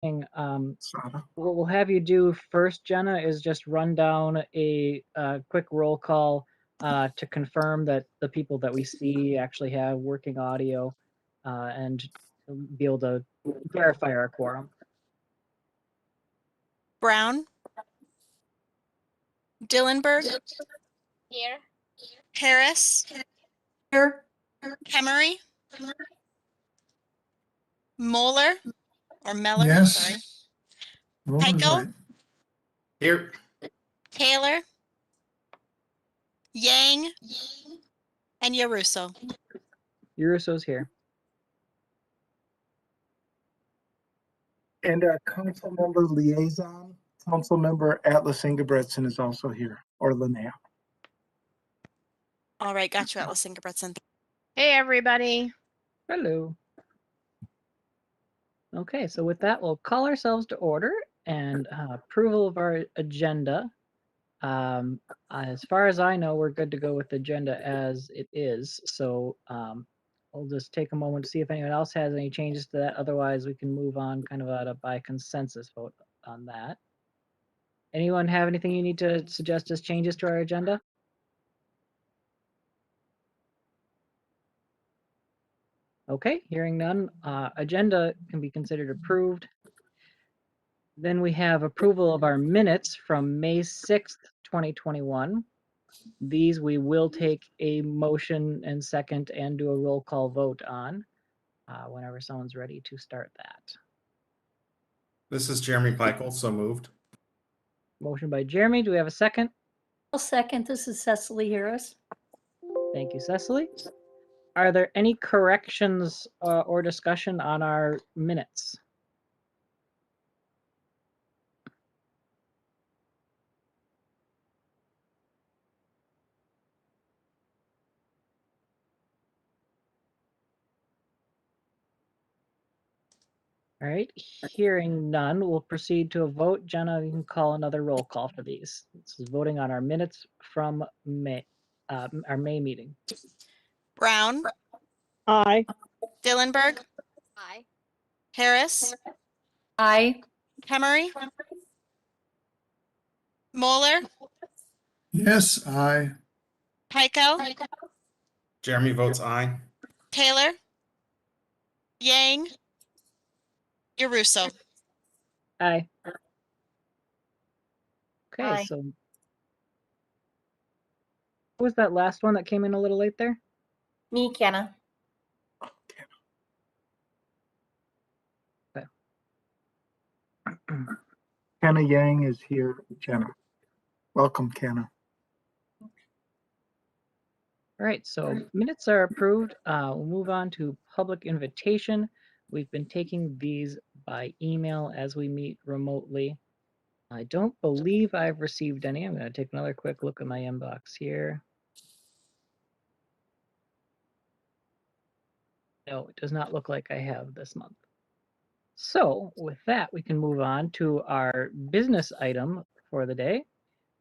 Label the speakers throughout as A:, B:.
A: What we'll have you do first, Jenna, is just run down a quick roll call to confirm that the people that we see actually have working audio and be able to verify our quorum.
B: Brown. Dillenberg.
C: Here.
B: Harris.
C: Here.
B: Kemery. Moeller or Meller.
D: Yes.
B: Sorry.
D: Roller's
B: Heiko?
D: right.
E: Here.
B: Taylor. Yang. And Yaruso.
A: Uruso's here.
D: And our council member liaison, council member Atlas Ingebretson is also here, or Linnea.
B: All right, got you, Atlas Ingebretson.
F: Hey, everybody.
A: Hello. Okay, so with that, we'll call ourselves to order and approval of our agenda. As far as I know, we're good to go with the agenda as it is. So we'll just take a moment to see if anyone else has any changes to that. Otherwise, we can move on kind of by consensus vote on that. Anyone have anything you need to suggest as changes to our agenda? Okay, hearing none, agenda can be considered approved. Then we have approval of our minutes from May 6th, 2021. These we will take a motion and second and do a roll call vote on whenever someone's ready to start that.
E: This is Jeremy Peichel, so moved.
A: Motion by Jeremy, do we have a second?
C: I'll second. This is Cecily Harris.
A: Thank you, Cecily. Are there any corrections or discussion on our minutes? All right, hearing none, we'll proceed to a vote. Jenna, you can call another roll call for these. This is voting on our minutes from May, our May meeting.
B: Brown.
F: Aye.
B: Dillenberg.
C: Aye.
B: Harris.
C: Aye.
B: Kemery. Moeller.
D: Yes, aye.
B: Heiko.
E: Jeremy votes aye.
B: Taylor. Yang. Yaruso.
A: Aye. Okay,
C: Aye.
A: so what was that last one that came in a little late there?
C: Me, Kenna.
D: Kenna Yang is here, Jenna. Welcome, Kenna.
A: All right, so minutes are approved. We'll move on to public invitation. We've been taking these by email as we meet remotely. I don't believe I've received any. I'm going to take another quick look at my inbox here. No, it does not look like I have this month. So with that, we can move on to our business item for the day,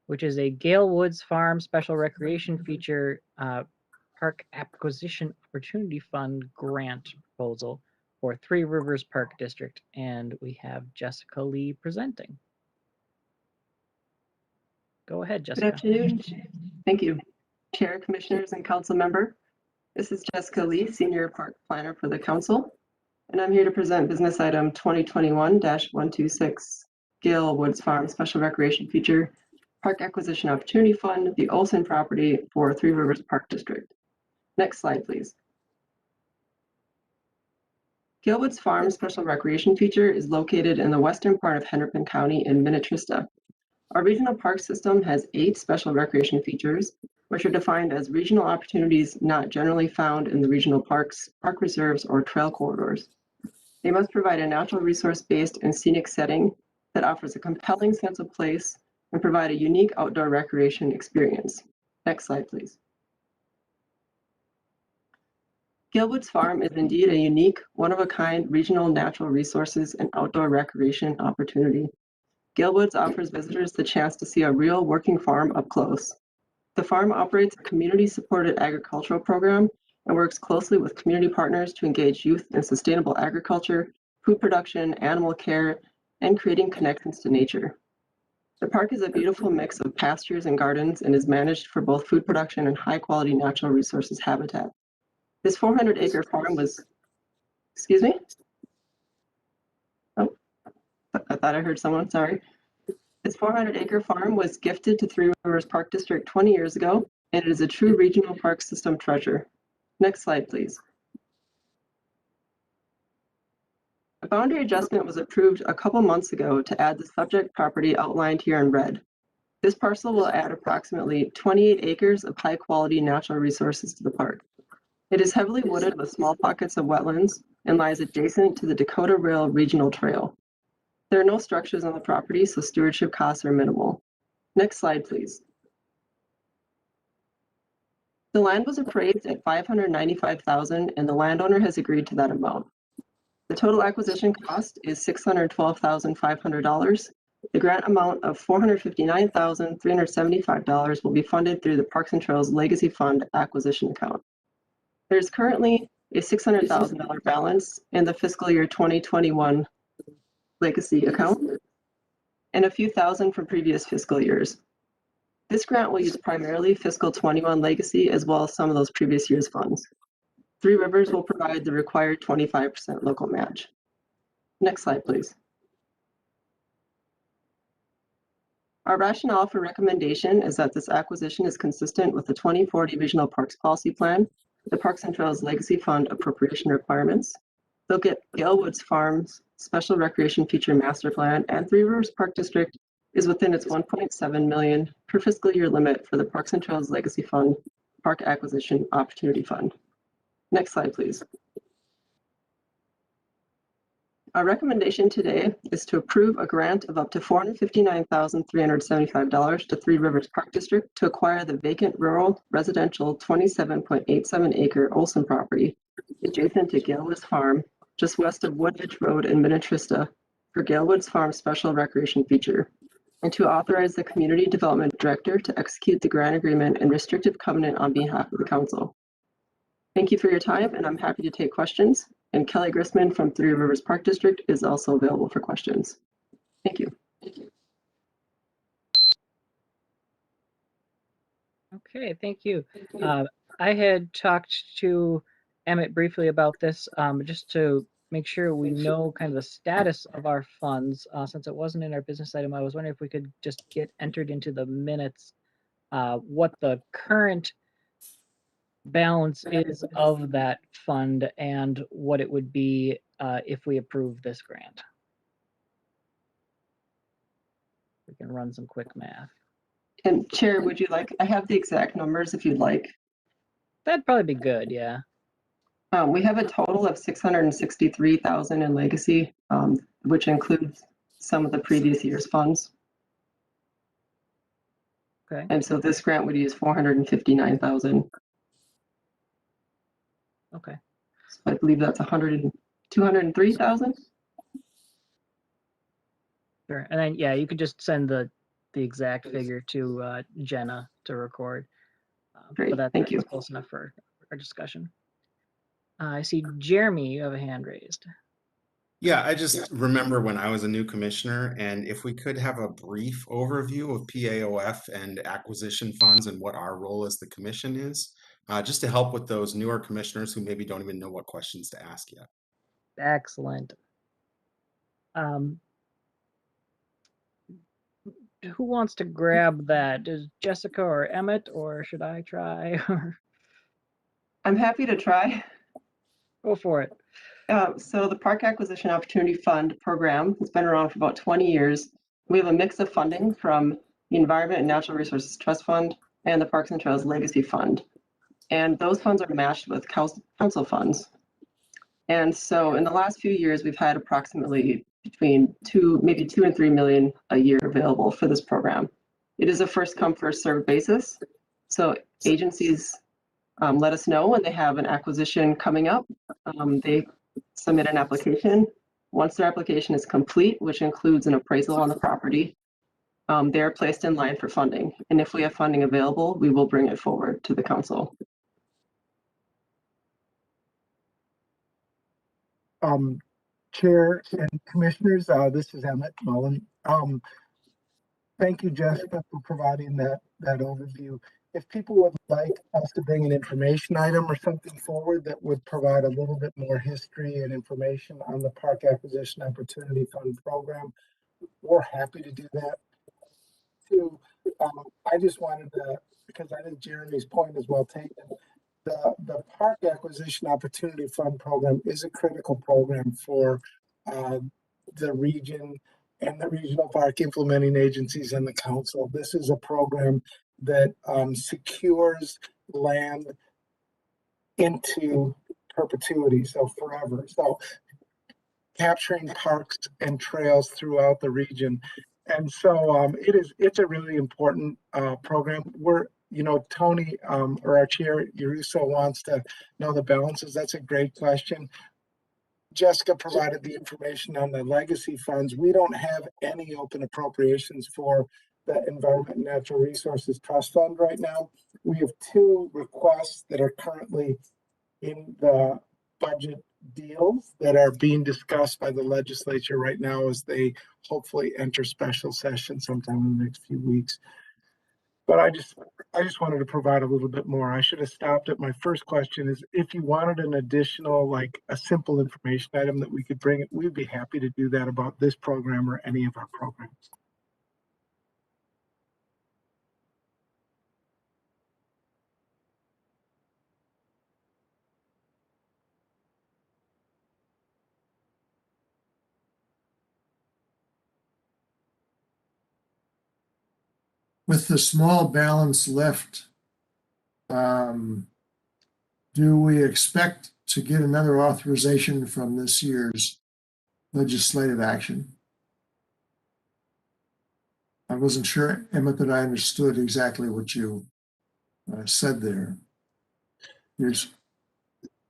A: which is a Gale Woods Farm Special Recreation Feature Park Acquisition Opportunity Fund grant proposal for Three Rivers Park District. And we have Jessica Lee presenting. Go ahead,
G: Good
A: Jessica.
G: afternoon. Thank you, Chair, Commissioners, and Council Member. This is Jessica Lee, Senior Park Planner for the Council, and I'm here to present business item 2021-126, Gale Woods Farm Special Recreation Feature Park Acquisition Opportunity Fund, the Olson property for Three Rivers Park District. Next slide, please. Gale Woods Farm Special Recreation Feature is located in the western part of Hennepin County in Minnetrista. Our regional park system has 8 special recreation features, which are defined as regional opportunities not generally found in the regional parks, park reserves, or trail corridors. They must provide a natural resource-based and scenic setting that offers a compelling sense of place and provide a unique outdoor recreation experience. Next slide, please. Gale Woods Farm is indeed a unique, one-of-a-kind regional natural resources and outdoor recreation opportunity. Gale Woods offers visitors the chance to see a real working farm up close. The farm operates a community-supported agricultural program and works closely with community partners to engage youth in sustainable agriculture, food production, animal care, and creating connections to nature. The park is a beautiful mix of pastures and gardens and is managed for both food production and high-quality natural resources habitat. This 400-acre farm was, excuse me? Oh, I thought I heard someone, sorry. This 400-acre farm was gifted to Three Rivers Park District 20 years ago, and it is a true regional park system treasure. Next slide, please. A boundary adjustment was approved a couple months ago to add the subject property outlined here in red. This parcel will add approximately 28 acres of high-quality natural resources to the park. It is heavily wooded with small pockets of wetlands and lies adjacent to the Dakota Rail Regional Trail. There are no structures on the property, so stewardship costs are minimal. Next slide, please. The land was appraised at $595,000, and the landowner has agreed to that amount. The total acquisition cost is $612,500. The grant amount of $459,375 will be funded through the Parks and Trails Legacy Fund acquisition account. There's currently a $600,000 balance in the fiscal year 2021 legacy account and a few thousand from previous fiscal years. This grant will use primarily fiscal 21 legacy as well as some of those previous year's funds. Three Rivers will provide the required 25% local match. Next slide, please. Our rationale for recommendation is that this acquisition is consistent with the 2040 Regional Parks Policy Plan, the Parks and Trails Legacy Fund appropriation requirements. They'll get Gale Woods Farms Special Recreation Feature Master Plan, and Three Rivers Park District is within its $1.7 million per fiscal year limit for the Parks and Trails Legacy Fund Park Acquisition Opportunity Fund. Next slide, please. Our recommendation today is to approve a grant of up to $459,375 to Three Rivers Park District to acquire the vacant rural residential 27.87 acre Olson property adjacent to Gale Woods Farm, just west of Woodridge Road in Minnetrista, for Gale Woods Farm Special Recreation Feature, and to authorize the Community Development Director to execute the grant agreement and restrictive covenant on behalf of the Council. Thank you for your time, and I'm happy to take questions. And Kelly Grisman from Three Rivers Park District is also available for questions. Thank you.
A: Okay, thank you. I had talked to Emmett briefly about this, just to make sure we know kind of the status of our funds. Since it wasn't in our business item, I was wondering if we could just get entered into the minutes what the current balance is of that fund and what it would be if we approve this grant. We can run some quick math.
G: And Chair, would you like, I have the exact numbers if you'd like.
A: That'd probably be good, yeah.
G: We have a total of $663,000 in legacy, which includes some of the previous year's funds.
A: Okay.
G: And so this grant would use $459,000.
A: Okay.
G: So I believe that's $203,000.
A: Sure. And then, yeah, you could just send the exact figure to Jenna to record.
G: Great, thank you.
A: That's close enough for our discussion. I see Jeremy, you have a hand raised.
E: Yeah, I just remember when I was a new commissioner, and if we could have a brief overview of PAOF and acquisition funds and what our role as the commission is, just to help with those newer commissioners who maybe don't even know what questions to ask yet.
A: Excellent. Who wants to grab that? Is Jessica or Emmett, or should I try?
G: I'm happy to try.
A: Go for it.
G: So the Park Acquisition Opportunity Fund program has been around for about 20 years. We have a mix of funding from the Environment and Natural Resources Trust Fund and the Parks and Trails Legacy Fund. And those funds are matched with council funds. And so in the last few years, we've had approximately between maybe 2 and 3 million a year available for this program. It is a first come, first served basis. So agencies let us know when they have an acquisition coming up. They submit an application. Once their application is complete, which includes an appraisal on the property, they're placed in line for funding. And if we have funding available, we will bring it forward to the council.
D: Chair and Commissioners, this is Emmett Mullen. Thank you, Jessica, for providing that overview. If people would like us to bring an information item or something forward that would provide a little bit more history and information on the Park Acquisition Opportunity Fund program, we're happy to do that. Too, I just wanted to, because I think Jeremy's point is well taken. The Park Acquisition Opportunity Fund program is a critical program for the region and the regional park implementing agencies and the council. This is a program that secures land into perpetuity, so forever. So capturing parks and trails throughout the region. And so it's a really important program. Tony or our chair, Yaruso, wants to know the balances. That's a great question. Jessica provided the information on the legacy funds. We don't have any open appropriations for the Environment and Natural Resources Trust Fund right now. We have 2 requests that are currently in the budget deals that are being discussed by the legislature right now as they hopefully enter special session sometime in the next few weeks. But I just wanted to provide a little bit more. I should have stopped at my first question is if you wanted an additional, like a simple information item that we could bring, we'd be happy to do that about this program or any of our programs.
H: With the small balance left, do we expect to get another authorization from this year's legislative action? I wasn't sure, Emmett, that I understood exactly what you said there. Here's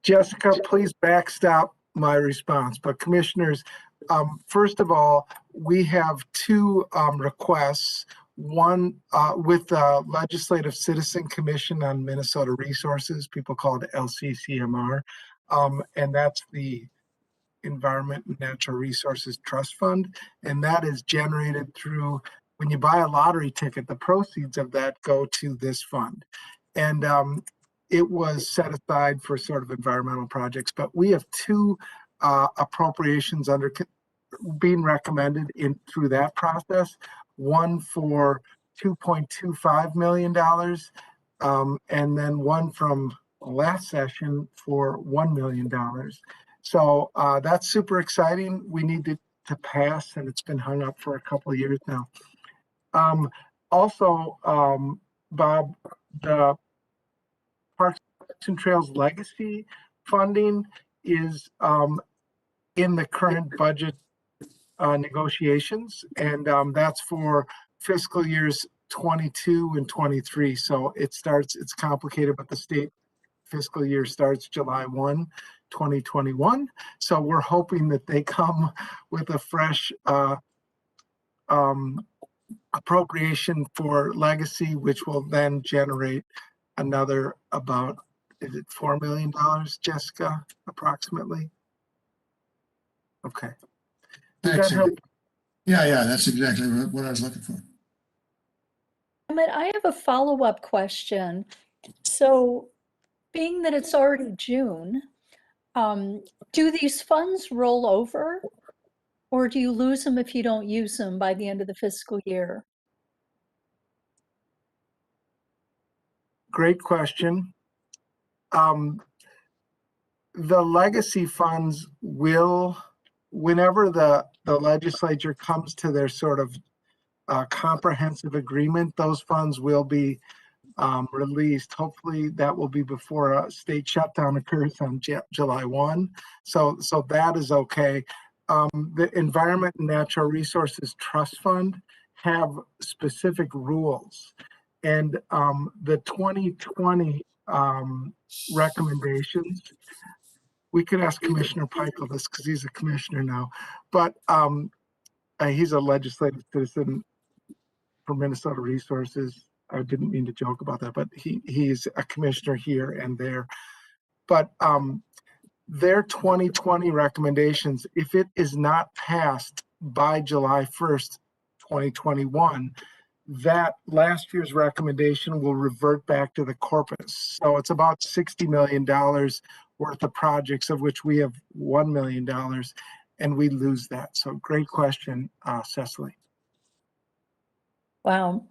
D: Jessica, please backstop my response. But commissioners, first of all, we have 2 requests. One with the Legislative Citizen Commission on Minnesota Resources, people call it LCCMR, and that's the Environment and Natural Resources Trust Fund. And that is generated through, when you buy a lottery ticket, the proceeds of that go to this fund. And it was set aside for sort of environmental projects, but we have 2 appropriations being recommended through that process. One for $2.25 million, and then one from last session for $1 million. So that's super exciting. We need to pass, and it's been hung up for a couple of years now. Also, Bob, the Parks and Trails Legacy funding is in the current budget negotiations, and that's for fiscal years 22 and 23. So it's complicated, but the state fiscal year starts July 1, 2021. So we're hoping that they come with a fresh appropriation for legacy, which will then generate another about, is it $4 million, Jessica, approximately? Okay. Does that help?
H: Yeah, that's exactly what I was looking for.
C: Emmett, I have a follow-up question. So being that it's already June, do these funds roll over? Or do you lose them if you don't use them by the end of the fiscal year?
D: Great question. The legacy funds will, whenever the legislature comes to their sort of comprehensive agreement, those funds will be released. Hopefully that will be before a state shutdown occurs on July 1. So that is okay. The Environment and Natural Resources Trust Fund have specific rules. And the 2020 recommendations, we could ask Commissioner Peichel this because he's a commissioner now, but he's a legislative citizen for Minnesota Resources. I didn't mean to joke about that, but he's a commissioner here and there. But their 2020 recommendations, if it is not passed by July 1st, 2021, that last year's recommendation will revert back to the corpus. So it's about $60 million worth of projects, of which we have $1 million, and we lose that. So great question, Cecily.
C: Wow.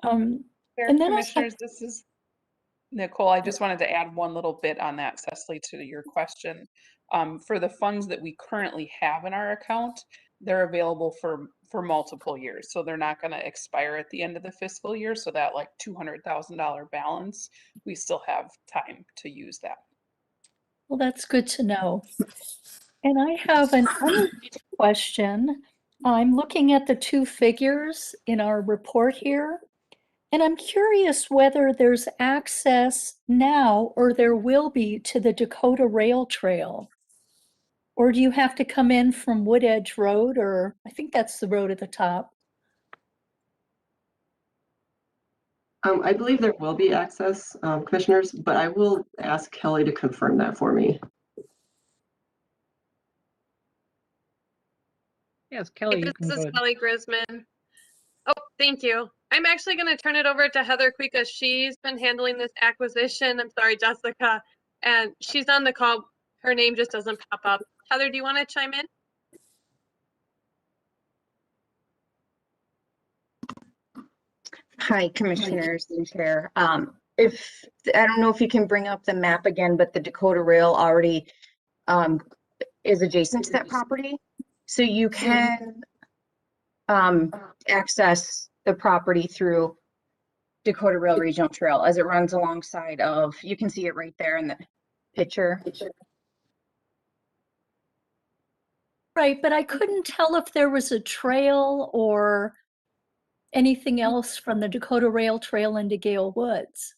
I: Chair,
C: And then I have-
I: Commissioners, this is Nicole. I just wanted to add one little bit on that, Cecily, to your question. For the funds that we currently have in our account, they're available for multiple years. So they're not going to expire at the end of the fiscal year. So that like $200,000 balance, we still have time to use that.
C: Well, that's good to know. And I have an unrelated question. I'm looking at the two figures in our report here, and I'm curious whether there's access now or there will be to the Dakota Rail Trail. Or do you have to come in from Wood Edge Road, or I think that's the road at the top?
G: I believe there will be access, commissioners, but I will ask Kelly to confirm that for me.
A: Yes, Kelly, you can
J: This
A: go
J: is
A: ahead.
J: Kelly Grisman. Oh, thank you. I'm actually going to turn it over to Heather Kuika. She's been handling this acquisition. I'm sorry, Jessica. And she's on the call. Her name just doesn't pop up. Heather, do you want to chime in?
K: Hi, Commissioners and Chair. If I don't know if you can bring up the map again, but the Dakota Rail already is adjacent to that property. So you can access the property through Dakota Rail Regional Trail as it runs alongside of, you can see it right there in the picture.
C: Right, but I couldn't tell if there was a trail or anything else from the Dakota Rail Trail into Gale Woods.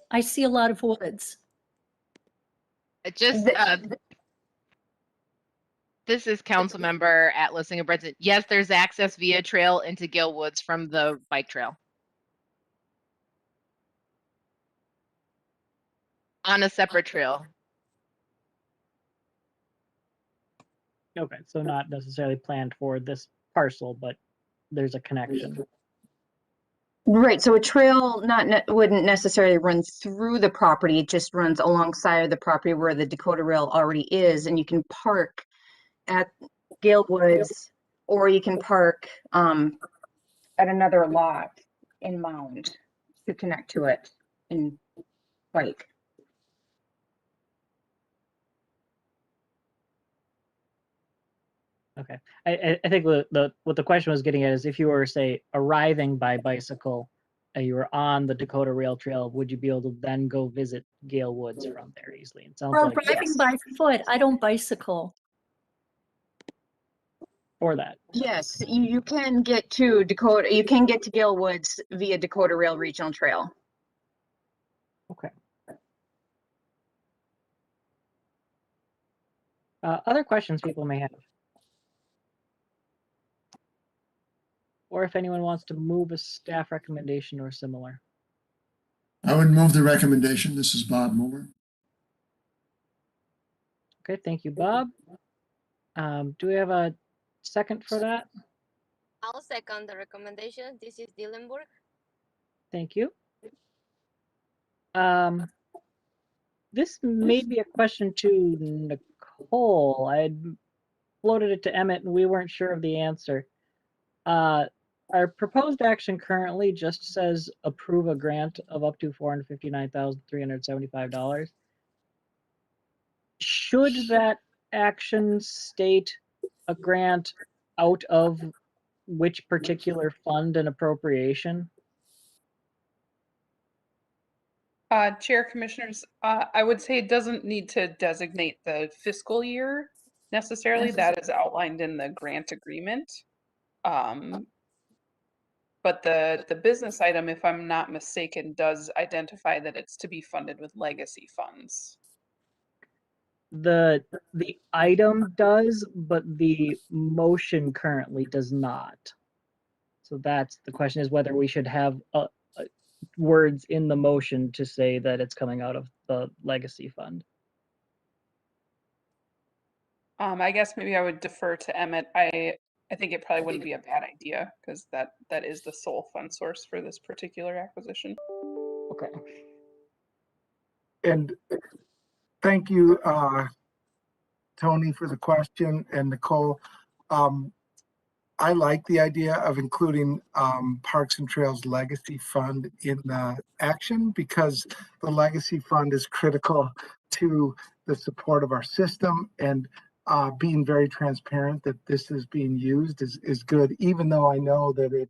C: I see a lot of woods.
F: Just, this is Councilmember Atlas Brenton. Yes, there's access via trail into Gale Woods from the bike trail. On a separate trail.
A: Okay, so not necessarily planned for this parcel, but there's a connection.
K: Right, so a trail wouldn't necessarily run through the property, it just runs alongside of the property where the Dakota Rail already is, and you can park at Gale Woods, or you can park at another lot in Mound to connect to it and bike.
A: Okay, I think what the question was getting at is if you were, say, arriving by bicycle, you were on the Dakota Rail Trail, would you be able to then go visit Gale Woods from there easily? It sounds
C: Or
A: like
C: driving
K: yes.
C: by foot. I don't bicycle.
A: for that.
K: Yes, you can get to Dakota, you can get to Gale Woods via Dakota Rail Regional Trail.
A: Okay. Other questions people may have? Or if anyone wants to move a staff recommendation or similar.
H: I would move the recommendation. This is Bob Moore.
A: Okay, thank you, Bob. Do we have a second for that?
L: I'll second the recommendation. This is Dillenburg.
A: Thank you. This may be a question to Nicole. I had floated it to Emmett and we weren't sure of the answer. Our proposed action currently just says approve a grant of up to $459,375. Should that action state a grant out of which particular fund and appropriation?
I: Chair, Commissioners, I would say it doesn't need to designate the fiscal year necessarily. That is outlined in the grant agreement. But the business item, if I'm not mistaken, does identify that it's to be funded with legacy funds.
A: The item does, but the motion currently does not. So that's the question, is whether we should have words in the motion to say that it's coming out of the legacy fund.
I: I guess maybe I would defer to Emmett. I think it probably wouldn't be a bad idea because that is the sole fund source for this particular acquisition.
A: Okay.
D: And thank you, Tony, for the question, and Nicole. I like the idea of including Parks and Trails Legacy Fund in the action because the Legacy Fund is critical to the support of our system, and being very transparent that this is being used is good, even though I know that it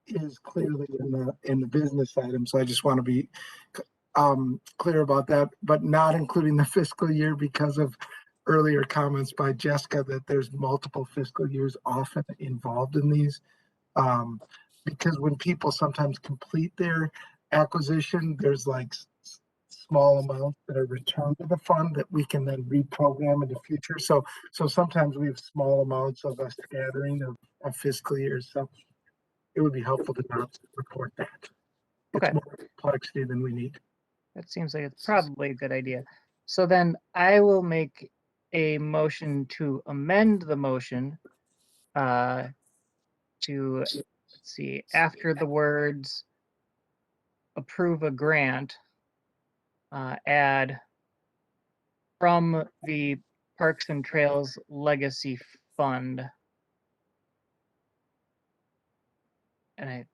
D: is clearly in the business item. So I just want to be clear about that, but not including the fiscal year because of earlier comments by Jessica that there's multiple fiscal years often involved in these. Because when people sometimes complete their acquisition, there's like small amounts that are returned to the fund that we can then reprogram in the future. So sometimes we have small amounts of a scattering of fiscal years. So it would be helpful to not report that.
A: Okay.
D: It's more complexity than we need.
A: That seems like it's probably a good idea. So then I will make a motion to amend the motion to, let's see, after the words approve a grant, add from the Parks and Trails Legacy Fund. And I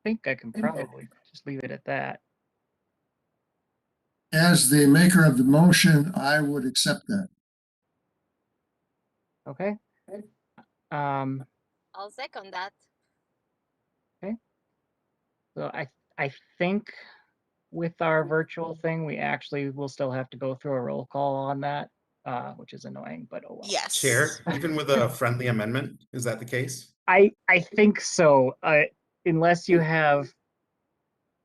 A: think I can probably just leave it at that.
H: As the maker of the motion, I would accept that.
A: Okay.
L: I'll second that.
A: So I think with our virtual thing, we actually will still have to go through a roll call on that, which is annoying, but oh well.
B: Yes.
E: Chair, even with a friendly amendment, is that the case?
A: I think so. Unless you have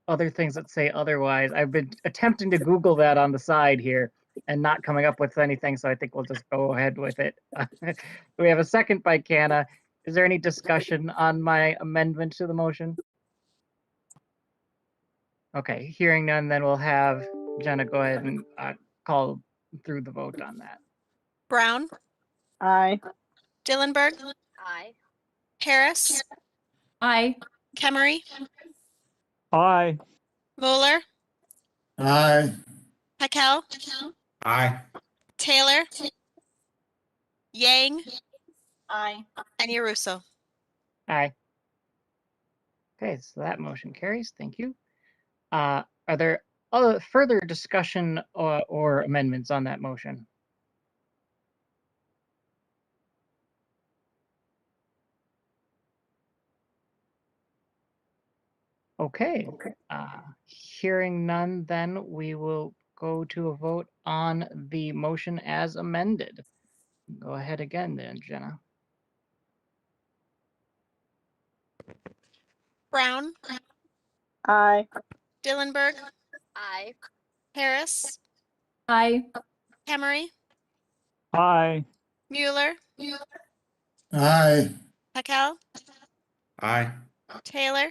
A: other things that say otherwise. I've been attempting to Google that on the side here and not coming up with anything, so I think we'll just go ahead with it. We have a second by Canna. Is there any discussion on my amendment to the motion? Okay, hearing none, then we'll have Jenna go ahead and call through the vote on that.
B: Brown,
M: Aye.
B: Dillenberg,
L: Aye.
B: Harris,
C: Aye.
B: Kemery,
M: Aye.
B: Moeller,
H: Aye.
B: Hakel,
E: Aye.
B: Taylor, Yang,
M: Aye.
B: and Yaruso.
A: Aye. Okay, so that motion carries. Thank you. Are there other further discussion or amendments on that motion? Okay, hearing none, then we will go to a vote on the motion as amended. Go ahead again then, Jenna.
B: Brown,
M: Aye.
B: Dillenberg,
L: Aye.
B: Harris,
C: Aye.
B: Kemery,
M: Aye.
B: Mueller,
H: Aye.
B: Hakel,
E: Aye.
B: Taylor,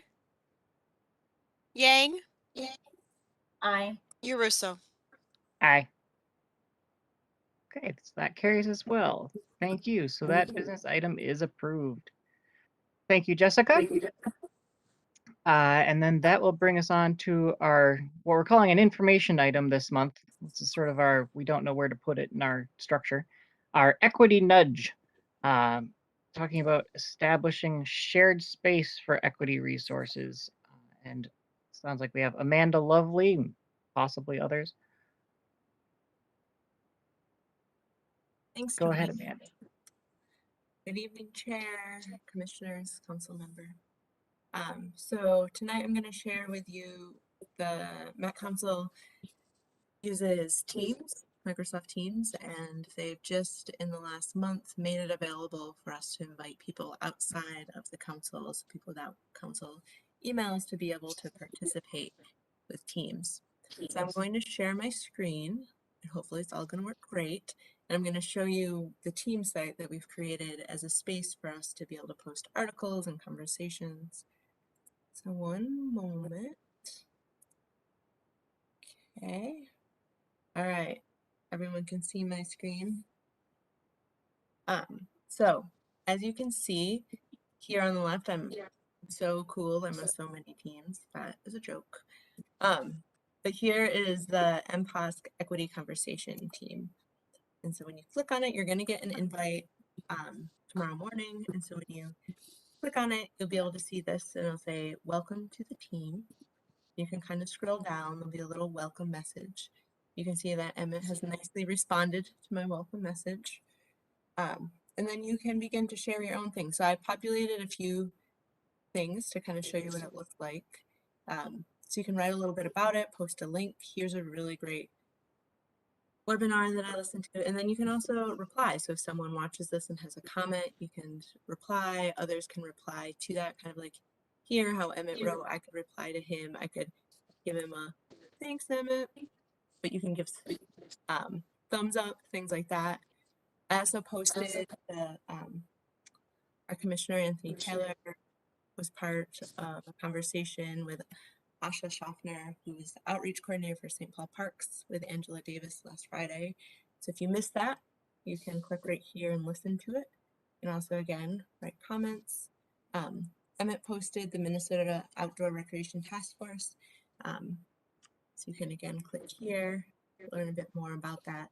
B: Yang,
M: Aye.
B: Yaruso.
A: Aye. Okay, so that carries as well. Thank you. So that business item is approved. Thank you, Jessica. And then that will bring us on to our, what we're calling an information item this month. This is sort of our, we don't know where to put it in our structure. Our equity nudge, talking about establishing shared space for equity resources. And sounds like we have Amanda Lovely, and possibly others.
N: Thanks,
A: Go
N: Tony.
A: ahead, Amanda.
N: Good evening, Chair, Commissioners, Council Member. So tonight I'm going to share with you the Met Council uses Teams, Microsoft Teams, and they've just in the last month made it available for us to invite people outside of the council, so people without council emails to be able to participate with Teams. So I'm going to share my screen, and hopefully it's all going to work great. And I'm going to show you the team site that we've created as a space for us to be able to post articles and conversations. So one moment. Okay. All right. Everyone can see my screen. So as you can see here on the left, I'm so cool. I'm on so many teams. That is a joke. But here is the MPOSC Equity Conversation team. And so when you click on it, you're going to get an invite tomorrow morning. And so when you click on it, you'll be able to see this and it'll say, welcome to the team. You can kind of scroll down. There'll be a little welcome message. You can see that Emmett has nicely responded to my welcome message. And then you can begin to share your own things. So I populated a few things to kind of show you what it looks like. So you can write a little bit about it, post a link. Here's a really great webinar that I listened to. And then you can also reply. So if someone watches this and has a comment, you can reply. Others can reply to that, kind of like here, how Emmett wrote. I could reply to him. I could give him a thanks, Emmett. But you can give thumbs up, things like that. I also posted the, our Commissioner Anthony Taylor was part of a conversation with Asha Schaffner, who's the outreach coordinator for St. Paul Parks, with Angela Davis last Friday. So if you missed that, you can click right here and listen to it. And also, again, write comments. Emmett posted the Minnesota Outdoor Recreation Task Force. So you can, again, click here, learn a bit more about that.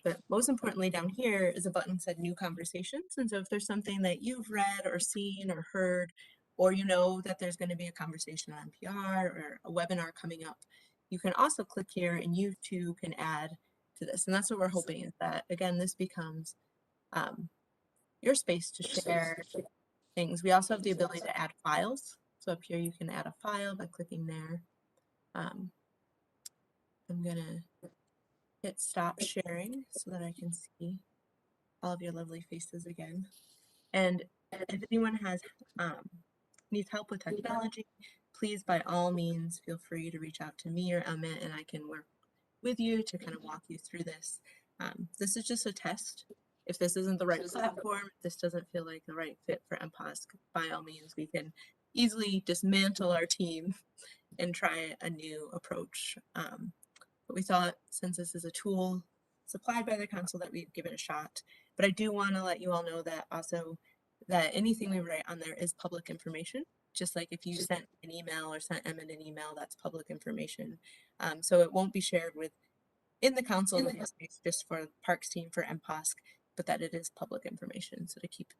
N: But most importantly, down here is a button that said New Conversations. And so if there's something that you've read or seen or heard, or you know that there's going to be a conversation on NPR or a webinar coming up, you can also click here and you too can add to this. And that's what we're hoping, is that, again, this becomes your space to share things. We also have the ability to add files. So up here you can add a file by clicking there. I'm going to hit stop sharing so that I can see all of your lovely faces again. And if anyone has needs help with technology, please by all means feel free to reach out to me or Emmett, and I can work with you to kind of walk you through this. This is just a test. If this isn't the right platform, if this doesn't feel like the right fit for MPOSC, by all means we can easily dismantle our team and try a new approach. But we thought, since this is a tool supplied by the council, that we'd give it a shot. But I do want to let you all know that also that anything we write on there is public information. Just like if you sent an email or sent Emmett an email, that's public information. So it won't be shared in the council, just for the Parks team, for MPOSC, but that it is public information. So to keep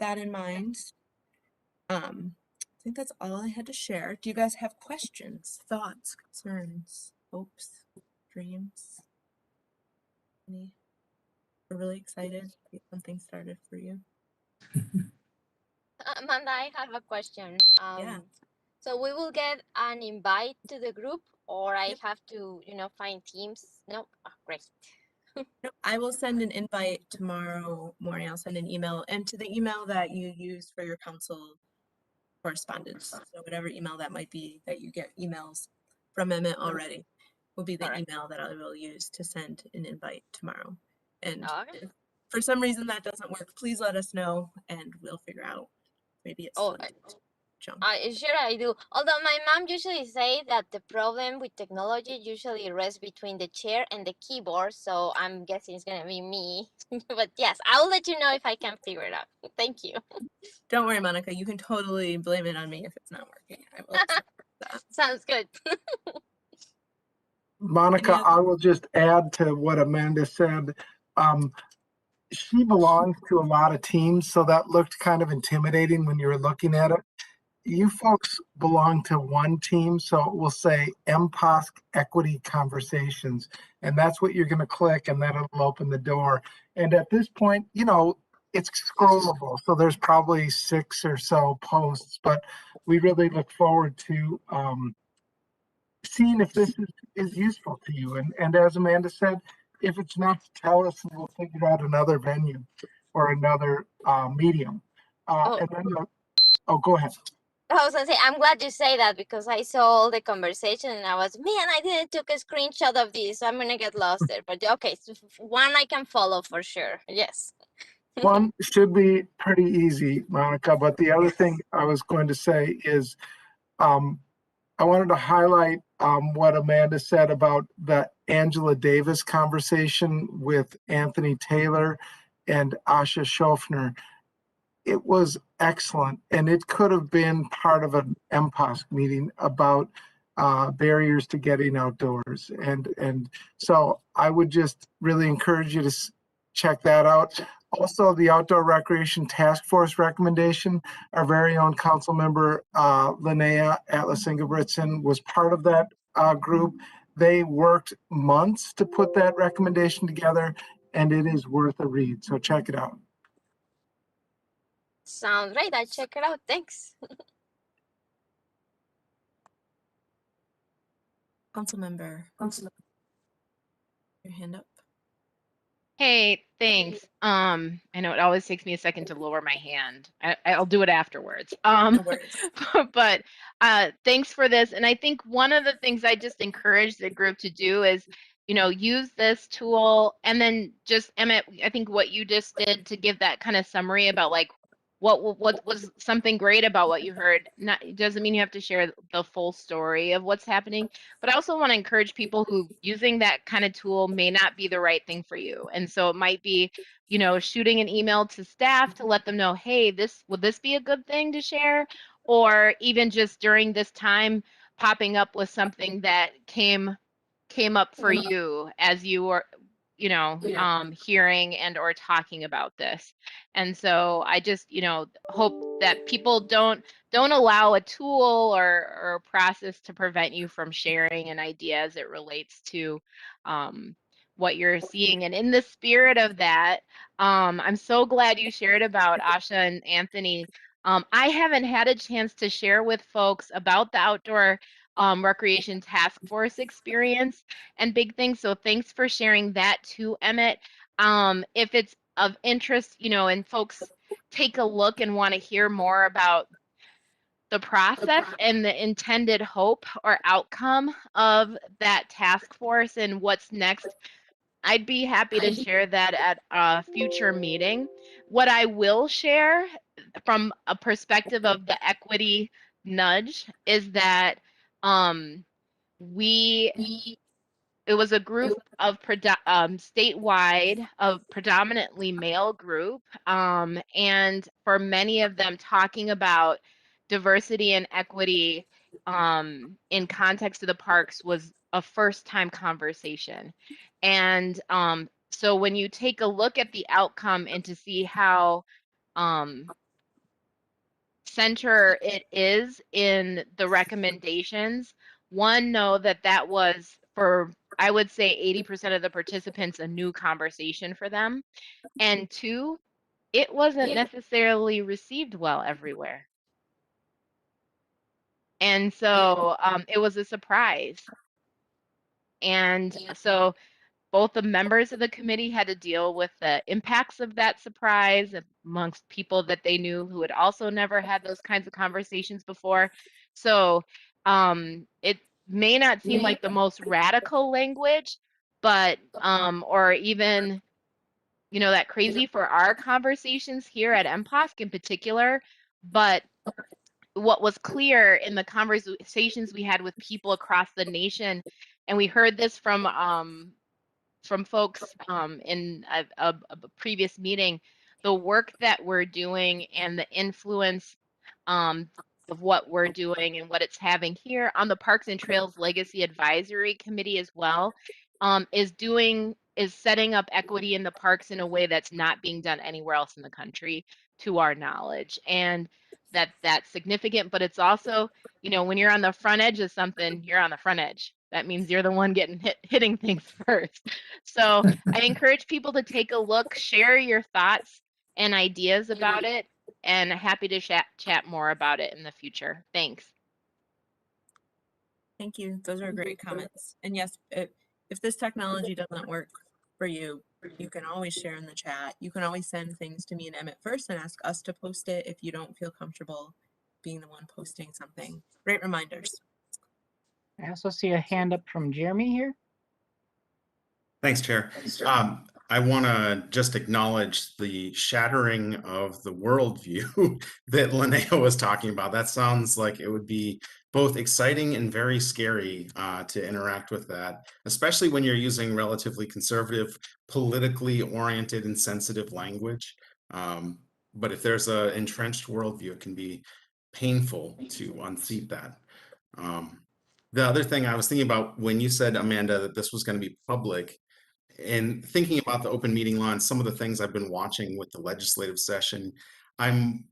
N: that in mind. I think that's all I had to share. Do you guys have questions, thoughts, concerns, hopes, dreams? Any? We're really excited to get something started for you.
L: Amanda, I have a question.
N: Yeah.
L: So we will get an invite to the group, or I have to, find teams? No? Oh, great.
N: No, I will send an invite tomorrow morning. I'll send an email, and to the email that you use for your council correspondence. So whatever email that might be, that you get emails from Emmett already, will be the email that I will use to send an invite tomorrow. And if for some reason that doesn't work, please let us know and we'll figure out. Maybe it's junk.
L: Sure I do. Although my mom usually say that the problem with technology usually rests between the chair and the keyboard, so I'm guessing it's gonna be me. But yes, I'll let you know if I can figure it out. Thank you.
N: Don't worry, Monica. You can totally blame it on me if it's not working. I will accept that.
L: Sounds good.
D: Monica, I will just add to what Amanda said. She belongs to a lot of teams, so that looked kind of intimidating when you were looking at it. You folks belong to one team, so it will say MPOSC Equity Conversations, and that's what you're going to click, and that'll open the door. And at this point, it's scrollable, so there's probably 6 or so posts, but we really look forward to seeing if this is useful to you. And as Amanda said, if it's not, tell us and we'll figure out another venue or another medium. And then, go ahead.
L: I was gonna say, I'm glad you say that, because I saw all the conversation and I was, man, I didn't took a screenshot of this. I'm gonna get lost there. But okay, so one I can follow for sure. Yes.
D: One should be pretty easy, Monica. But the other thing I was going to say is, I wanted to highlight what Amanda said about the Angela Davis conversation with Anthony Taylor. and Asha Schofner. It was excellent, and it could have been part of an MPOSC meeting about barriers to getting outdoors. And so I would just really encourage you to check that out. Also, the Outdoor Recreation Task Force recommendation, our very own council member, Linnea Atlas Ingebrigtsen, was part of that group. They worked months to put that recommendation together, and it is worth a read. So check it out.
L: Sounds right. I'll check it out. Thanks.
N: Councilmember. Your hand up.
F: Hey, thanks. I know it always takes me a second to lower my hand. I'll do it afterwards.
N: No worries.
F: But thanks for this. And I think one of the things I just encourage the group to do is, use this tool, and then just, Emmett, I think what you just did to give that kind of summary about like what was something great about what you heard. It doesn't mean you have to share the full story of what's happening, but I also want to encourage people who using that kind of tool may not be the right thing for you. And so it might be, shooting an email to staff to let them know, hey, would this be a good thing to share? Or even just during this time popping up with something that came up for you as you were hearing and or talking about this. And so I just hope that people don't allow a tool or a process to prevent you from sharing an idea as it relates to what you're seeing. And in the spirit of that, I'm so glad you shared about Asha and Anthony. I haven't had a chance to share with folks about the Outdoor Recreation Task Force experience and big things. So thanks for sharing that too, Emmett. If it's of interest, and folks take a look and want to hear more about the process and the intended hope or outcome of that task force and what's next, I'd be happy to share that at a future meeting. What I will share from a perspective of the equity nudge is that it was a group of statewide, of predominantly male group, and for many of them talking about diversity and equity in context of the parks was a first-time conversation. And so when you take a look at the outcome and to see how center it is in the recommendations, one, know that was for, I would say, 80% of the participants a new conversation for them. And two, it wasn't necessarily received well everywhere. And so it was a surprise. And so both the members of the committee had to deal with the impacts of that surprise amongst people that they knew who had also never had those kinds of conversations before. So it may not seem like the most radical language, but or even that crazy for our conversations here at MPOSC in particular. But what was clear in the conversations we had with people across the nation, and we heard this from folks in a previous meeting, the work that we're doing and the influence of what we're doing and what it's having here on the Parks and Trails Legacy Advisory Committee as well, is setting up equity in the parks in a way that's not being done anywhere else in the country, to our knowledge. And that's significant, but it's also, when you're on the front edge of something, you're on the front edge. That means you're the one getting hitting things first. So I encourage people to take a look, share your thoughts and ideas about it, and happy to chat more about it in the future. Thanks.
N: Thank you. Those are great comments. And yes, if this technology doesn't work for you, you can always share in the chat. You can always send things to me and Emmett first and ask us to post it if you don't feel comfortable being the one posting something. Great reminders.
A: I also see a hand up from Jeremy here.
E: Thanks, Chair. I want to just acknowledge the shattering of the worldview that Linnea was talking about. That sounds like it would be both exciting and very scary to interact with that, especially when you're using relatively conservative, politically oriented and sensitive language. But if there's an entrenched worldview, it can be painful to unseat that. The other thing I was thinking about when you said, Amanda, that this was going to be public, and thinking about the open meeting law and some of the things I've been watching with the legislative session, I'm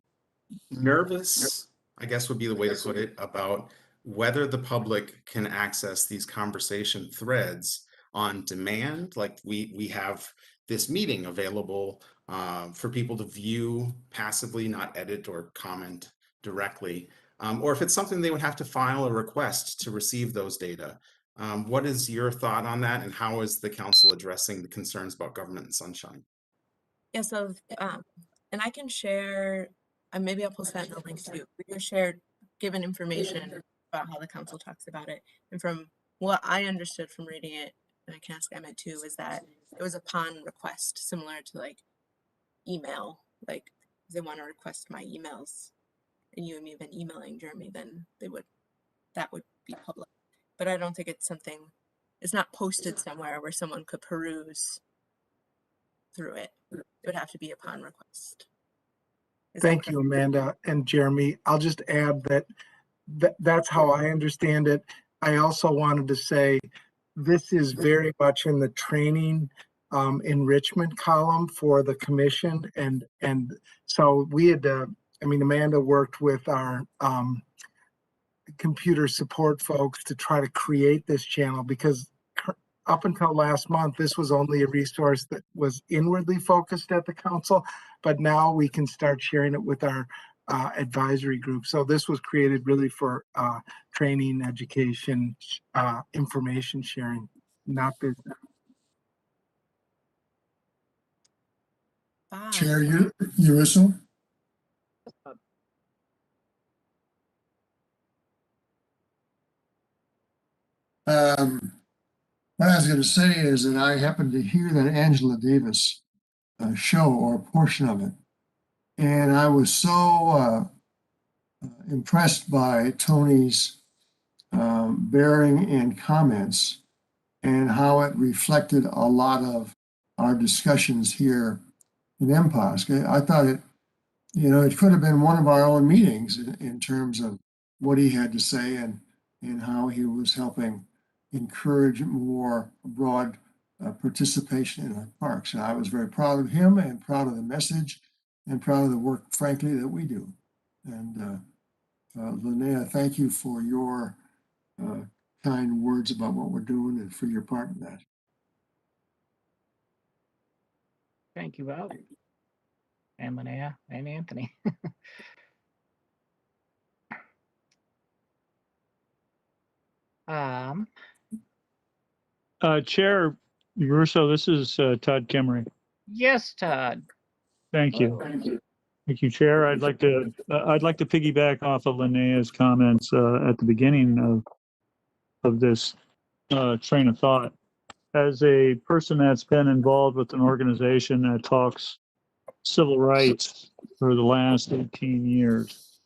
E: nervous, I guess would be the way to put it, about whether the public can access these conversation threads on demand. Like we have this meeting available for people to view passively, not edit or comment directly, or if it's something they would have to file a request to receive those data. What is your thought on that, and how is the council addressing the concerns about government and sunshine?
N: Yeah, so, and I can share, maybe I'll post that in the link too. We can share given information about how the council talks about it. And from what I understood from reading it, and I can ask Emmett too, is that it was upon request, similar to like email, like if they want to request my emails and you and me have been emailing Jeremy, then that would be public. But I don't think it's something, it's not posted somewhere where someone could peruse through it. It would have to be upon request.
D: Thank you, Amanda and Jeremy. I'll just add that that's how I understand it. I also wanted to say this is very much in the training enrichment column for the commission. And so we had, Amanda worked with our computer support folks to try to create this channel, because up until last month, this was only a resource that was inwardly focused at the council, but now we can start sharing it with our advisory group. So this was created really for training, education, information sharing, not business.
H: Chair Urisso? What I was going to say is that I happened to hear that Angela Davis show, or a portion of it, and I was so impressed by Tony's bearing and comments, and how it reflected a lot of our discussions here in MPOSC. I thought it could have been one of our own meetings in terms of what he had to say and how he was helping encourage more broad participation in our parks. And I was very proud of him and proud of the message and proud of the work, frankly, that we do. And Linnea, thank you for your kind words about what we're doing and for your part in that.
A: Thank you, Val. And Linnea and Anthony.
M: Chair Russo, this is Todd Kemery.
A: Yes, Todd.
M: Thank you. Thank you, Chair. I'd like to piggyback off of Linnea's comments at the beginning of this train of thought. As a person that's been involved with an organization that talks civil rights for the last 18 years,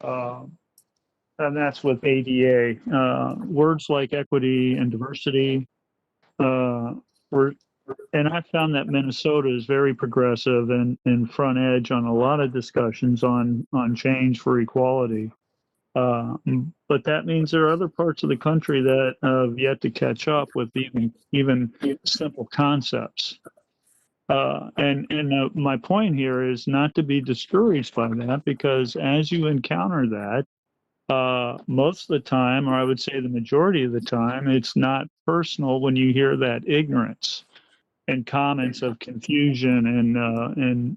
M: and that's with ADA, words like equity and diversity and I found that Minnesota is very progressive and front edge on a lot of discussions on change for equality. But that means there are other parts of the country that have yet to catch up with even simple concepts. And my point here is not to be discouraged by that, because as you encounter that, most of the time, or I would say the majority of the time, it's not personal when you hear that ignorance and comments of confusion and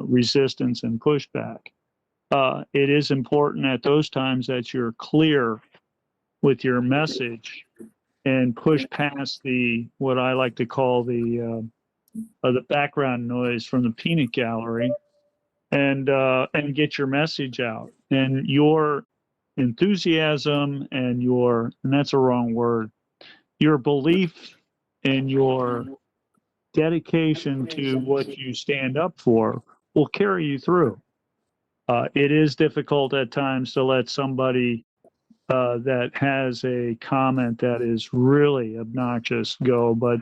M: resistance and pushback. It is important at those times that you're clear with your message and push past what I like to call the background noise from the peanut gallery, and get your message out. And your enthusiasm and that's a wrong word, your belief in your dedication to what you stand up for will carry you through. It is difficult at times to let somebody that has a comment that is really obnoxious go, but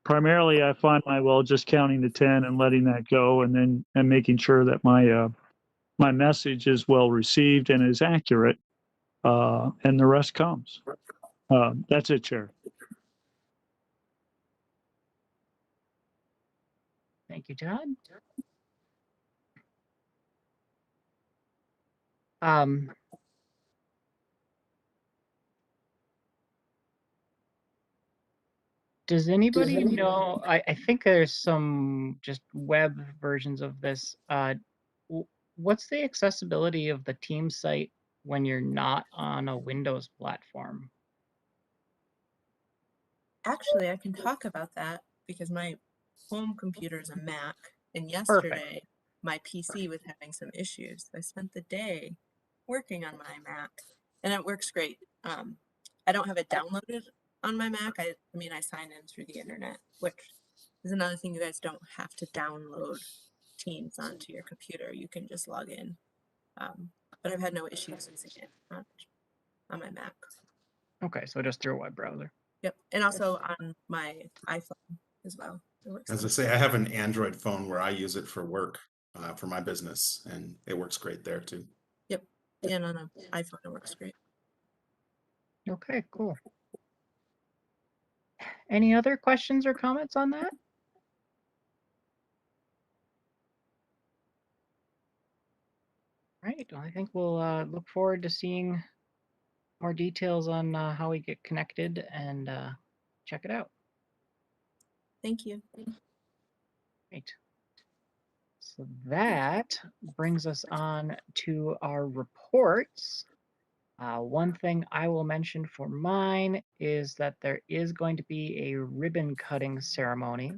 M: primarily I find just counting to 10 and letting that go, and making sure that my message is well received and is accurate, and the rest comes. That's it, Chair.
A: Thank you, Todd. Does anybody know? I think there's some just web versions of this. What's the accessibility of the team site when you're not on a Windows platform?
N: Actually, I can talk about that because my home computer is a Mac, and yesterday my PC was having some issues. I spent the day working on my Mac, and it works great. I don't have it downloaded on my Mac. I mean, I sign in through the internet, which is another thing. You guys don't have to download Teams onto your computer. You can just log in. But I've had no issues using it on my Mac.
A: Okay, so just through a web browser.
N: Yep, and also on my iPhone as well. It works.
E: As I say, I have an Android phone where I use it for work, for my business, and it works great there too.
N: Yep, and on an iPhone it works great.
A: Okay, cool. Any other questions or comments on that? Right, I think we'll look forward to seeing more details on how we get connected and check it out.
N: Thank you.
A: Right. So that brings us on to our reports. One thing I will mention for mine is that there is going to be a ribbon cutting ceremony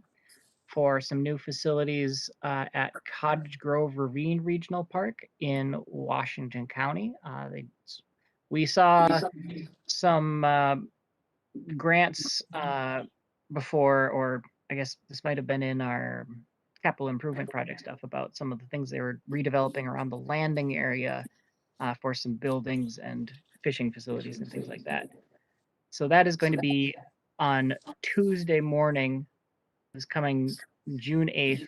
A: for some new facilities at Cottage Grove Ravine Regional Park in Washington County. We saw some grants before, or I guess this might have been in our capital improvement project stuff, about some of the things they were redeveloping around the landing area for some buildings and fishing facilities and things like that. So that is going to be on Tuesday morning, this coming June 8th,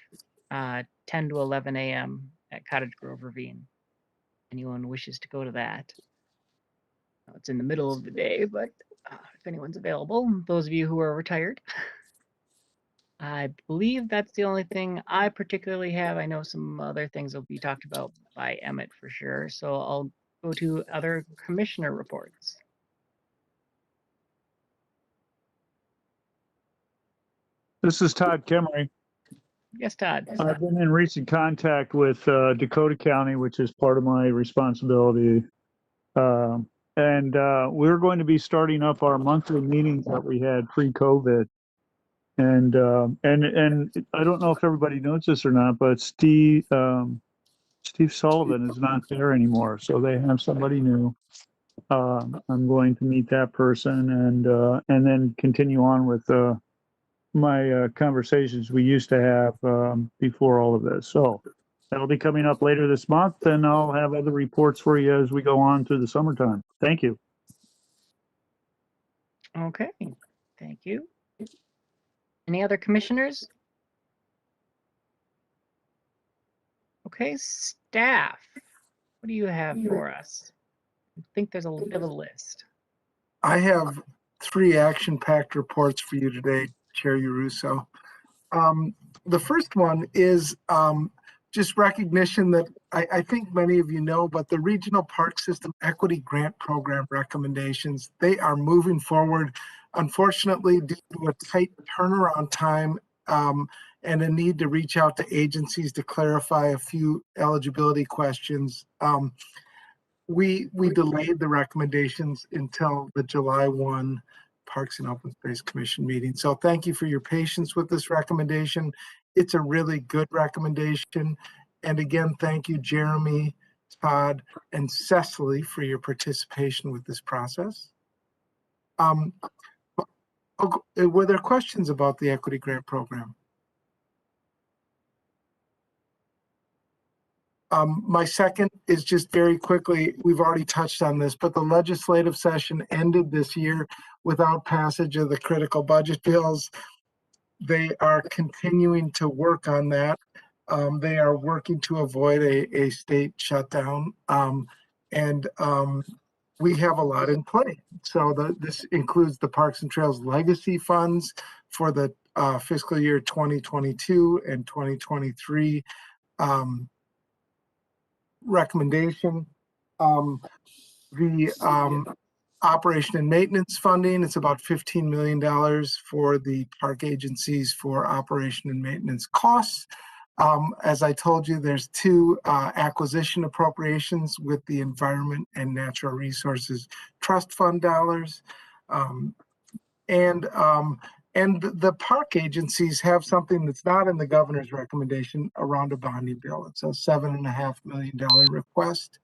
A: 10 to 11 a.m. at Cottage Grove Ravine. Anyone wishes to go to that. It's in the middle of the day, but if anyone's available, those of you who are retired. I believe that's the only thing I particularly have. I know some other things will be talked about by Emmett for sure. So I'll go to other commissioner reports.
M: This is Todd Kemery.
A: Yes, Todd.
M: I've been in recent contact with Dakota County, which is part of my responsibility. And we're going to be starting up our monthly meetings that we had pre-COVID. And I don't know if everybody knows this or not, but Steve Sullivan is not there anymore, so they have somebody new. I'm going to meet that person and then continue on with my conversations we used to have before all of this. So that'll be coming up later this month, and I'll have other reports for you as we go on through the summertime. Thank you.
A: Okay, thank you. Any other commissioners? Okay, staff, what do you have for us? I think there's a bit of a list.
D: I have 3 action-packed reports for you today, Chair Uruso. The first one is just recognition that I think many of you know, but the Regional Park System Equity Grant Program recommendations, they are moving forward. Unfortunately, due to a tight turnaround time and a need to reach out to agencies to clarify a few eligibility questions, we delayed the recommendations until the July 1 Parks and Open Space Commission meeting. So thank you for your patience with this recommendation. It's a really good recommendation. And again, thank you, Jeremy, Todd, and Cecily for your participation with this process. Were there questions about the Equity Grant Program? My second is just very quickly, we've already touched on this, but the legislative session ended this year without passage of the critical budget bills. They are continuing to work on that. They are working to avoid a state shutdown. We have a lot in play. So this includes the Parks and Trails Legacy Funds for the fiscal year 2022 and 2023 recommendation. The operation and maintenance funding, it's about $15 million for the park agencies for operation and maintenance costs. As I told you, there's two acquisition appropriations with the Environment and Natural Resources Trust Fund dollars. And the park agencies have something that's not in the governor's recommendation around a bonding bill. It's a $7.5 million request.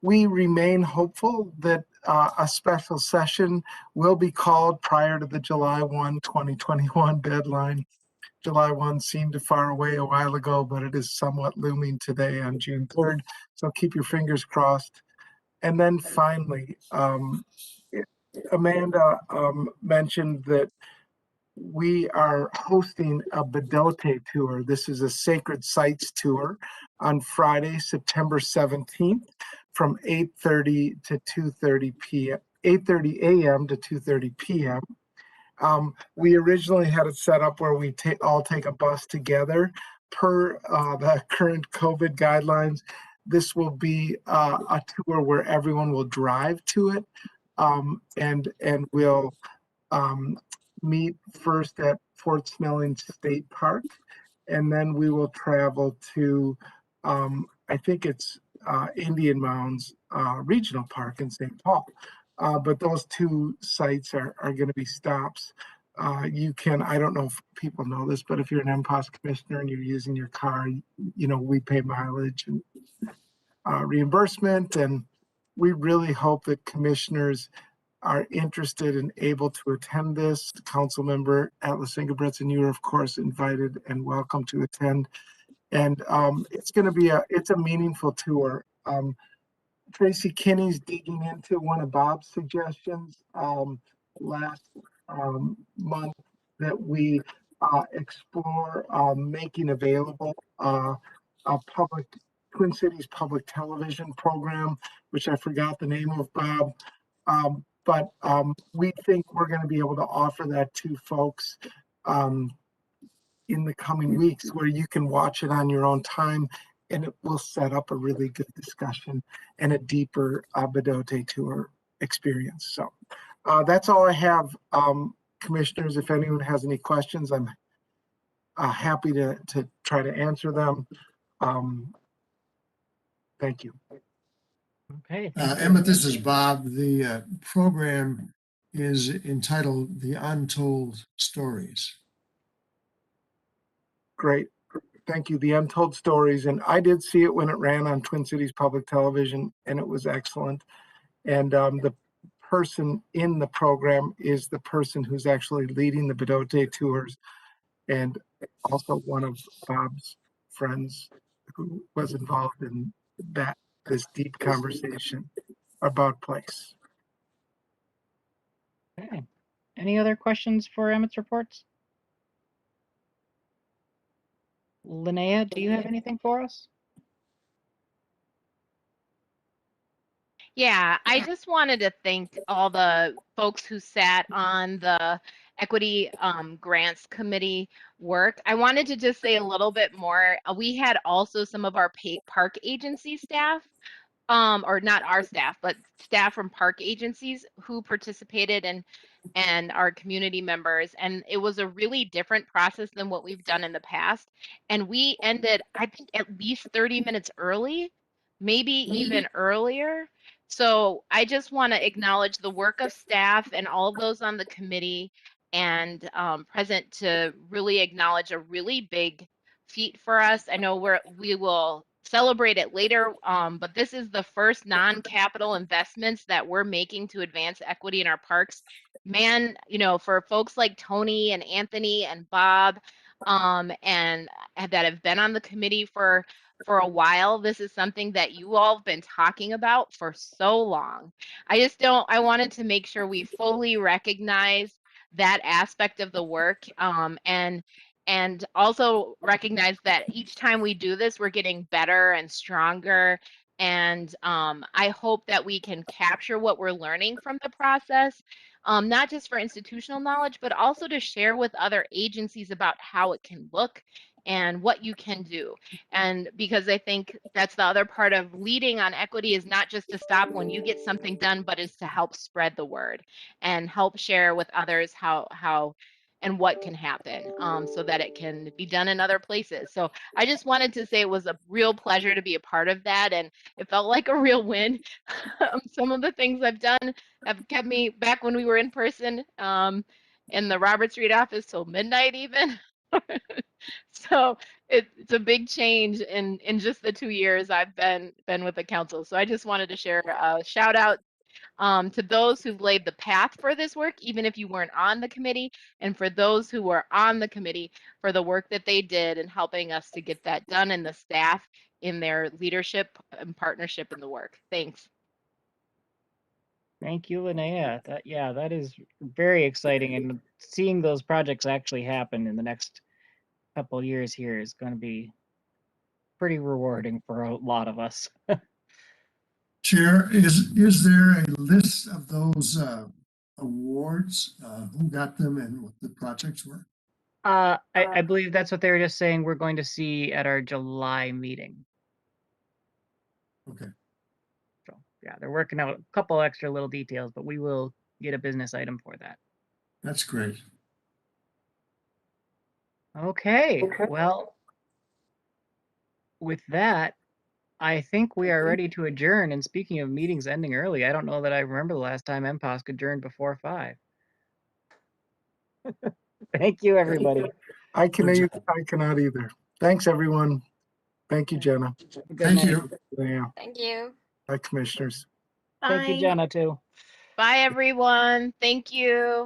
D: We remain hopeful that a special session will be called prior to the July 1, 2021 deadline. July 1 seemed far away a while ago, but it is somewhat looming today on June 3rd. So keep your fingers crossed. And then finally, Amanda mentioned that we are hosting a Bdote tour. This is a sacred sites tour on Friday, September 17th from 8:30 to 2:30 p.m. 8:30 a.m. to 2:30 p.m. We originally had it set up where we all take a bus together per the current COVID guidelines. This will be a tour where everyone will drive to it, and we'll meet first at Fort Snelling State Park, and then we will travel to, I think it's Indian Mounds Regional Park in St. Paul. But those two sites are going to be stops. You can, I don't know if people know this, but if you're an MPOS commissioner and you're using your car, you know, we pay mileage and reimbursement, and we really hope that commissioners are interested and able to attend this. Council member Atlas Ingebretson, you are of course invited and welcome to attend. And it's going to be it's a meaningful tour. Tracy Kinney's digging into one of Bob's suggestions last month that we explore making available a public Twin Cities public television program, which I forgot the name of, Bob. But we think we're going to be able to offer that to folks in the coming weeks, where you can watch it on your own time, and it will set up a really good discussion and a deeper Bdote tour experience. So that's all I have, commissioners. If anyone has any questions, I'm happy to try to answer them. Thank you.
A: Okay.
H: Emmett, this is Bob. The program is entitled The Untold Stories.
D: Great. Thank you. The Untold Stories. And I did see it when it ran on Twin Cities Public Television, and it was excellent. And the person in the program is the person who's actually leading the Bdote tours, and also one of Bob's friends who was involved in this deep conversation about place.
A: Okay. Any other questions for Emmett's reports? Linnea, do you have anything for us?
F: Yeah, I just wanted to thank all the folks who sat on the Equity Grants Committee work. I wanted to just say a little bit more. We had also some of our park agency staff, or not our staff, but staff from park agencies who participated and our community members. And it was a really different process than what we've done in the past. And we ended, I think, at least 30 minutes early, maybe even earlier. So I just want to acknowledge the work of staff and all of those on the committee and present to really acknowledge a really big feat for us. I know we will celebrate it later, but this is the first non-capital investments that we're making to advance equity in our parks. Man, you know, for folks like Tony and Anthony and Bob, and that have been on the committee for for a while. This is something that you all have been talking about for so long. I wanted to make sure we fully recognize that aspect of the work, and also recognize that each time we do this, we're getting better and stronger. And I hope that we can capture what we're learning from the process, not just for institutional knowledge, but also to share with other agencies about how it can look and what you can do. And because I think that's the other part of leading on equity, is not just to stop when you get something done, but is to help spread the word and help share with others how and what can happen, so that it can be done in other places. So I just wanted to say it was a real pleasure to be a part of that, and it felt like a real win. Some of the things I've done have kept me back when we were in person, in the Robert Street office till midnight even. So it's a big change in just the 2 years I've been with the council. So I just wanted to share a shout out to those who've laid the path for this work, even if you weren't on the committee, and for those who were on the committee for the work that they did in helping us to get that done, and the staff in their leadership and partnership in the work. Thanks.
A: Thank you, Linnea. That is very exciting, and seeing those projects actually happen in the next couple years here is going to be pretty rewarding for a lot of us.
H: Chair, is there a list of those awards, who got them and what the projects were?
A: I believe that's what they were just saying we're going to see at our July meeting.
H: Okay.
A: So yeah, they're working out a couple extra little details, but we will get a business item for that.
H: That's great.
A: Okay, well, with that, I think we are ready to adjourn. And speaking of meetings ending early, I don't know that I remember the last time MPOSC adjourned before 5. Thank you, everybody.
D: I cannot either. Thanks, everyone. Thank you, Jenna.
A: Good
H: Thank
A: night.
H: you.
D: Yeah.
L: Thank you.
D: Bye, commissioners.
A: Thank you, Jenna, too.
F: Bye, everyone. Thank you.